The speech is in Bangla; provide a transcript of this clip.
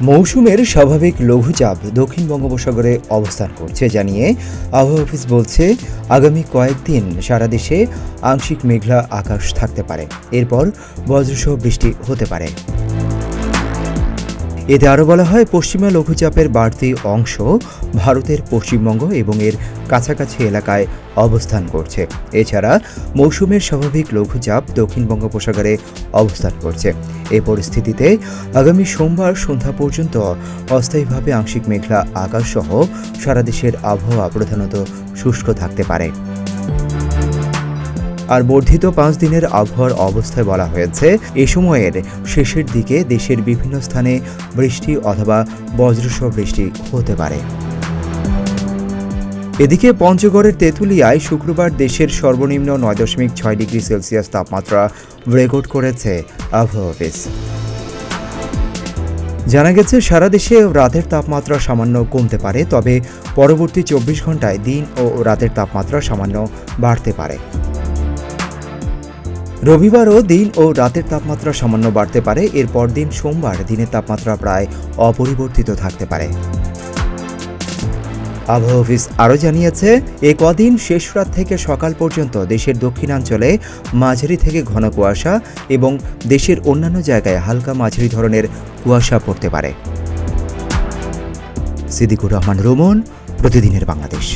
মৌসুমের স্বাভাবিক লঘুচাপ দক্ষিণ বঙ্গোপসাগরে অবস্থান করছে জানিয়ে আবহাওয়া অফিস বলছে, আগামী কয়েকদিন সারা দেশে আংশিক মেঘলা আকাশ থাকতে পারে। এরপর বজ্রসহ বৃষ্টি হতে পারে। এতে আরও বলা হয়, পশ্চিমা লঘুচাপের বাড়তি অংশ ভারতের পশ্চিমবঙ্গ এবং এর কাছাকাছি এলাকায় অবস্থান করছে। এছাড়া মৌসুমের স্বাভাবিক লঘুচাপ দক্ষিণ বঙ্গোপসাগরে অবস্থান করছে। এই পরিস্থিতিতে আগামী সোমবার সন্ধ্যা পর্যন্ত অস্থায়ীভাবে আংশিক মেঘলা আকাশসহ সারা দেশের আবহাওয়া প্রধানত শুষ্ক থাকতে পারে। আর বর্ধিত 5 দিনের আবহাওয়ার অবস্থায় বলা হয়েছে, এ সময়ের শেষের দিকে দেশের বিভিন্ন স্থানে বৃষ্টি অথবা বজ্রসহ বৃষ্টি হতে পারে। এদিকে পঞ্চগড়ের তেঁতুলিয়ায় শুক্রবার দেশের সর্বনিম্ন 9.6 ডিগ্রি সেলসিয়াস তাপমাত্রা রেকর্ড করেছে আবহাওয়া অফিস। জানা গেছে, সারা দেশে রাতের তাপমাত্রা সামান্য কমতে পারে, তবে পরবর্তী 24 ঘন্টায় দিন ও রাতের তাপমাত্রা সামান্য বাড়তে পারে। রবিবারও দিন ও রাতের তাপমাত্রা সামান্য বাড়তে পারে। এরপর দিন সোমবার দিনের তাপমাত্রা প্রায় অপরিবর্তিত থাকতে পারে। আবহাওয়া অফিস আরও জানিয়েছে, এ কদিন শেষ রাত থেকে সকাল পর্যন্ত দেশের দক্ষিণাঞ্চলে মাঝারি থেকে ঘন কুয়াশা এবং দেশের অন্যান্য জায়গায় হালকা মাঝারি ধরনের কুয়াশা পড়তে পারে। সিদ্দিকুর রহমান রোমন, প্রতিদিনের বাংলাদেশ।